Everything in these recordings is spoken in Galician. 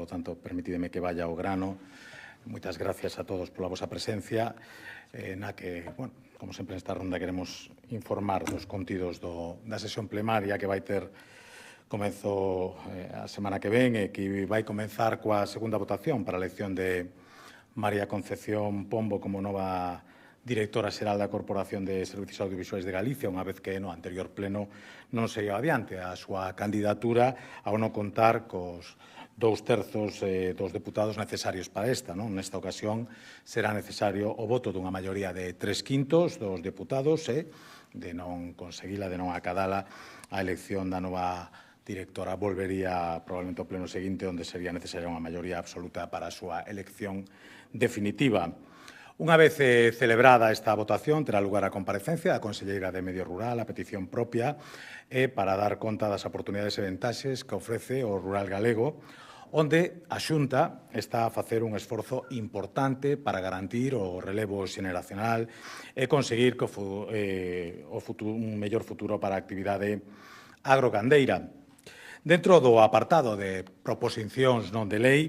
polo tanto, permitideme que vaya ao grano. Moitas gracias a todos pola vosa presencia, na que, bueno, como sempre nesta ronda, queremos informar dos contidos da sesión plenaria que vai ter comezo a semana que ven e que vai comenzar coa segunda votación para a elección de María Concepción Pombo como nova directora xeral da Corporación de Servicios Audiovisuais de Galicia, unha vez que no anterior pleno non se iba adiante a súa candidatura ao non contar cos 2/3 dos deputados necesarios para esta. Nesta ocasión será necesario o voto dunha maioría de 3/5 dos deputados e, de non conseguila, de non acadala, a elección da nova directora volvería probablemente ao pleno seguinte, onde sería necesaria unha maioría absoluta para a súa elección definitiva. Unha vez celebrada esta votación, terá lugar a comparecencia da conselleira de Medio Rural, a petición propia, para dar conta das oportunidades e vantaxes que ofrece o rural galego, onde a Xunta está a facer un esforzo importante para garantir o relevo xeneracional e conseguir que un mellor futuro para a actividade agrogandeira. Dentro do apartado de proposicións non de lei,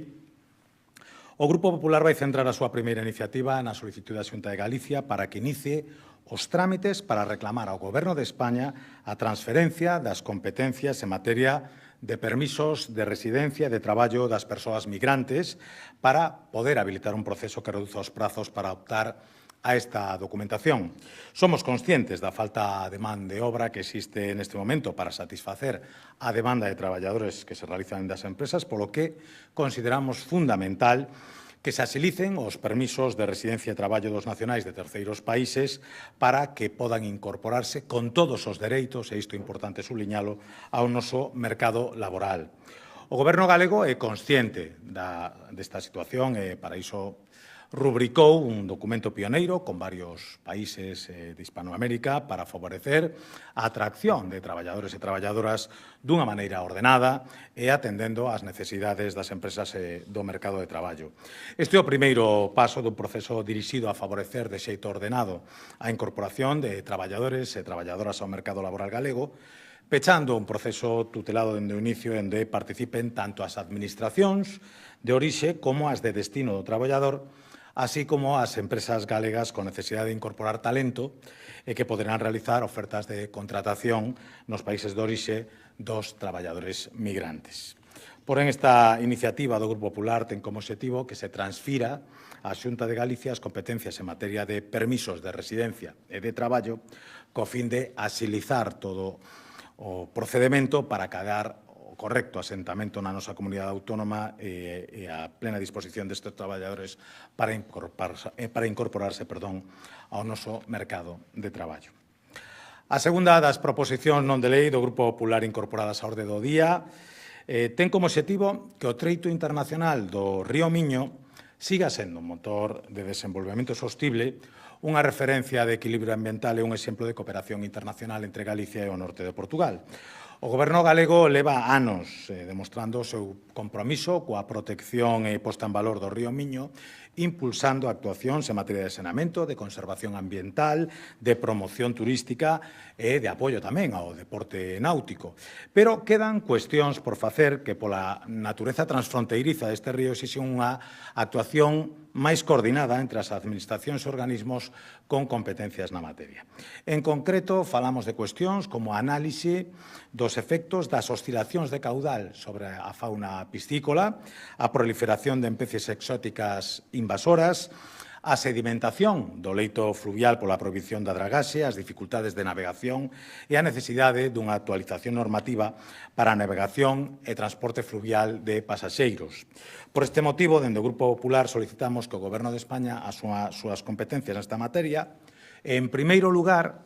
o Grupo Popular vai centrar a súa primeira iniciativa na solicitude da Xunta de Galicia para que inicie os trámites para reclamar ao Goberno de España a transferencia das competencias en materia de permisos de residencia e de traballo das persoas migrantes para poder habilitar un proceso que reduza os prazos para optar a esta documentación. Somos conscientes da falta de man de obra que existe neste momento para satisfacer a demanda de traballadores que se realizan das empresas, polo que consideramos fundamental que se asilicen os permisos de residencia e traballo dos nacionais de terceiros países para que podan incorporarse con todos os dereitos, e isto é importante subliñalo, ao noso mercado laboral. O Goberno galego é consciente desta situación e para iso rubricou un documento pioneiro con varios países de Hispanoamérica para favorecer a atracción de traballadores e traballadoras dunha maneira ordenada e atendendo ás necesidades das empresas do mercado de traballo. Este é o primeiro paso dun proceso dirixido a favorecer de xeito ordenado a incorporación de traballadores e traballadoras ao mercado laboral galego, pechando un proceso tutelado dende o inicio onde participen tanto as administracións de orixe como as de destino do traballador, así como as empresas galegas con necesidade de incorporar talento e que poderán realizar ofertas de contratación nos países de orixe dos traballadores migrantes. Porén, esta iniciativa do Grupo Popular ten como obxectivo que se transfira á Xunta de Galicia as competencias en materia de permisos de residencia e de traballo co fin de axilizar todo o procedemento para acadar o correcto asentamento na nosa comunidade autónoma e a plena disposición destes traballadores para incorporarse ao noso mercado de traballo. A segunda das proposicións non de lei do Grupo Popular incorporadas á orde do día ten como obxectivo que o treito internacional do Río Miño siga sendo un motor de desenvolvemento sostible, unha referencia de equilibrio ambiental e un exemplo de cooperación internacional entre Galicia e o norte de Portugal. O Goberno galego leva anos demostrando o seu compromiso coa protección e posta en valor do Río Miño, impulsando actuacións en materia de saneamento, de conservación ambiental, de promoción turística e de apoio tamén ao deporte náutico. Pero quedan cuestións por facer que pola natureza transfronteiriza deste río exixe unha actuación máis coordinada entre as administracións e organismos con competencias na materia. En concreto, falamos de cuestións como a análise dos efectos das oscilacións de caudal sobre a fauna piscícola, a proliferación de especies exóticas invasoras, a sedimentación do leito fluvial pola prohibición da dragaxe, as dificultades de navegación e a necesidade dunha actualización normativa para a navegación e transporte fluvial de pasaxeiros. Por este motivo, dende o Grupo Popular solicitamos que o Goberno de España asuma as súas competencias nesta materia e, en primeiro lugar,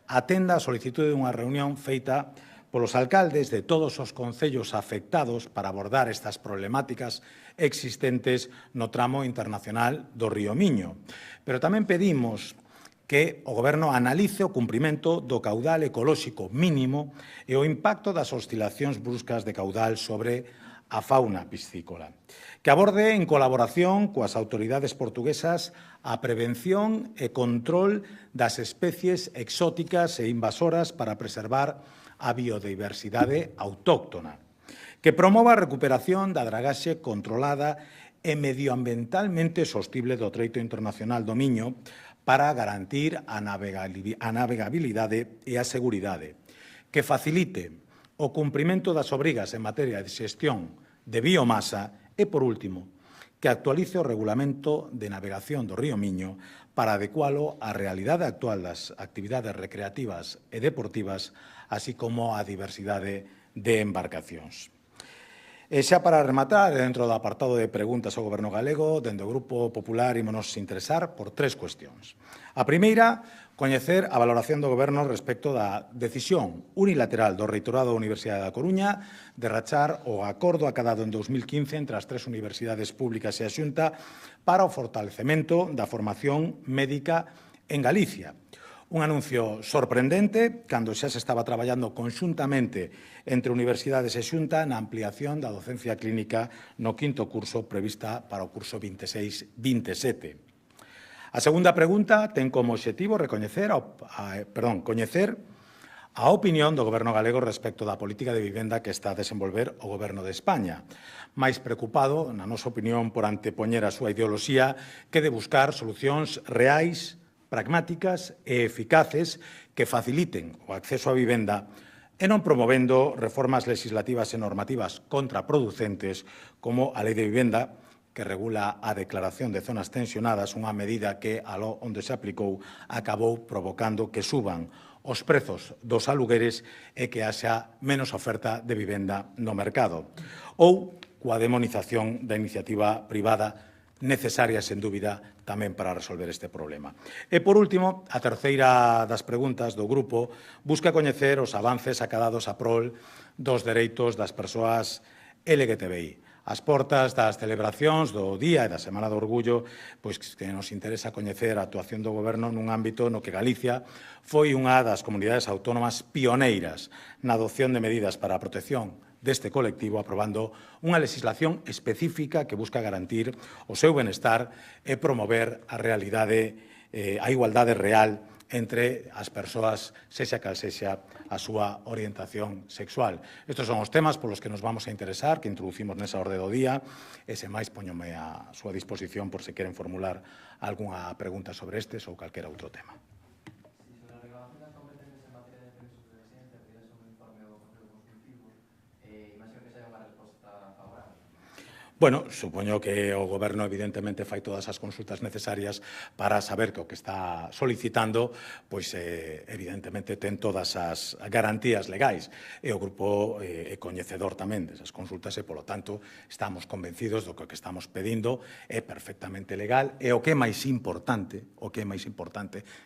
atenda a solicitude dunha reunión feita polos alcaldes de todos os concellos afectados para abordar estas problemáticas existentes no tramo internacional do Río Miño. Pero tamén pedimos que o Goberno analice o cumprimento do caudal ecolóxico mínimo e o impacto das oscilacións bruscas de caudal sobre a fauna piscícola. Que aborde en colaboración coas autoridades portuguesas a prevención e control das especies exóticas e invasoras para preservar a biodiversidade autóctona. que promova a recuperación da dragaxe controlada e medioambientalmente sostible do treito internacional do Miño para garantir a navegabilidade e a seguridade, que facilite o cumprimento das obrigas en materia de xestión de biomasa e, por último, que actualice o regulamento de navegación do río Miño para adecualo á realidade actual das actividades recreativas e deportivas, así como á diversidade de embarcacións. E xa para rematar, dentro do apartado de preguntas ao Goberno galego, dende o Grupo Popular ímonos interesar por tres cuestións. A primeira, coñecer a valoración do Goberno respecto da decisión unilateral do Reitorado da Universidade da Coruña de rachar o acordo acadado en 2015 entre as tres universidades públicas e a Xunta para o fortalecemento da formación médica en Galicia. Un anuncio sorprendente cando xa se estaba traballando conxuntamente entre universidades e Xunta na ampliación da docencia clínica no quinto curso prevista para o curso 26-27. A segunda pregunta ten como obxectivo coñecer a opinión do Goberno galego respecto da política de vivenda que está a desenvolver o Goberno de España, máis preocupado, na nosa opinión, por antepoñer a súa ideoloxía que de buscar solucións reais, pragmáticas e eficaces que faciliten o acceso á vivenda e non promovendo reformas legislativas e normativas contraproducentes como a Lei de Vivenda, que regula a declaración de zonas tensionadas, unha medida que, aló onde se aplicou, acabou provocando que suban os prezos dos alugueres e que haxa menos oferta de vivenda no mercado. Ou coa demonización da iniciativa privada, necesaria, sen dúbida, tamén para resolver este problema. E, por último, a terceira das preguntas do grupo busca coñecer os avances acadados a prol dos dereitos das persoas LGTBI. Ás portas das celebracións do Día e da Semana do Orgullo, pois que nos interesa coñecer a actuación do Goberno nun ámbito no que Galicia foi unha das comunidades autónomas pioneiras na adopción de medidas para a protección deste colectivo, aprobando unha legislación específica que busca garantir o seu benestar e promover a realidade, a igualdade real entre as persoas, sexa cal sexa a súa orientación sexual. Estes son os temas polos que nos vamos a interesar, que introducimos nesa orde do día, e sen máis poñome a súa disposición por se queren formular algunha pregunta sobre estes ou calquera outro tema. Bueno, supoño que o Goberno evidentemente fai todas as consultas necesarias para saber que o que está solicitando, pois evidentemente ten todas as garantías legais e o grupo é coñecedor tamén desas consultas e, polo tanto, estamos convencidos do que o que estamos pedindo é perfectamente legal e o que é máis importante,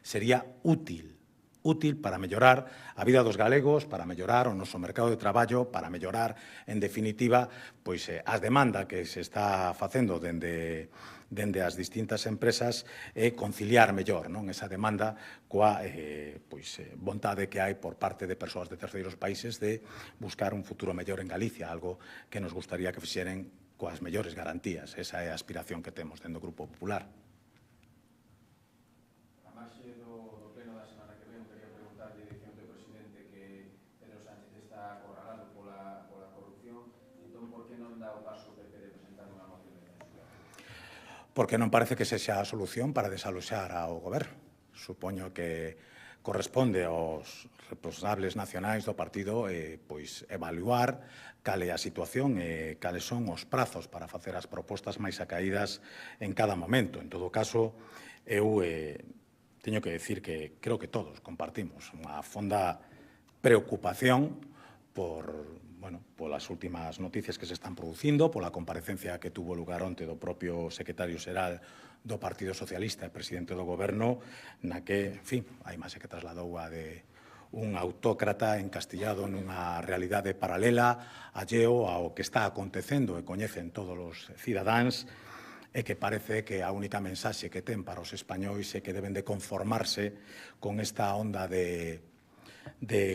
sería útil para mellorar a vida dos galegos, para mellorar o noso mercado de traballo, para mellorar, en definitiva, pois as demandas que se está facendo dende as distintas empresas e conciliar mellor esa demanda coa vontade que hai por parte de persoas de terceiros países de buscar un futuro mellor en Galicia, algo que nos gustaría que fixeren coas mellores garantías. Esa é a aspiración que temos dentro do Grupo Popular. Porque non parece que sexa a solución para desaloxar ao Goberno. Supoño que corresponde aos responsables nacionais do partido evaluar cal é a situación e cales son os prazos para facer as propostas máis acaídas en cada momento. En todo caso, eu teño que decir que creo que todos compartimos unha fonda preocupación polas últimas noticias que se están producindo, pola comparecencia que tuvo lugar onte do propio secretario xeral do Partido Socialista e presidente do Goberno, na que, en fin, a imaxe que trasladou a de un autócrata encastillado nunha realidade paralela, alleo ao que está acontecendo e coñecen todos os cidadáns, e que parece que a única mensaxe que ten para os españois é que deben de conformarse con esta onda de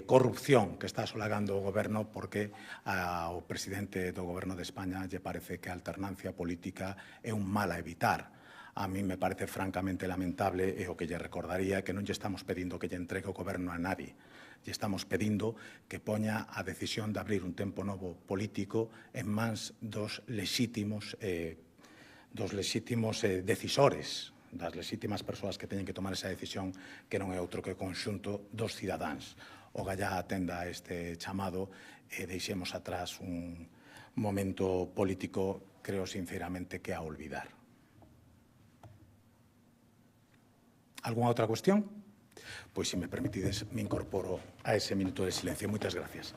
corrupción que está asolagando o Goberno, porque ao presidente do Goberno de España lle parece que a alternancia política é un mal a evitar. A mí me parece francamente lamentable e o que lle recordaría é que non lle estamos pedindo que lle entregue o Goberno a nadie. lle estamos pedindo que poña a decisión de abrir un tempo novo político en mans dos lexítimos decisores, das lexítimas persoas que teñen que tomar esa decisión, que non é outro que o conxunto dos cidadáns. O Gallá atenda a este chamado e deixemos atrás un momento político, creo sinceramente, que a olvidar. ¿Alguna outra cuestión? Pois, se me permitides, me incorporo a ese minuto de silencio. Moitas gracias.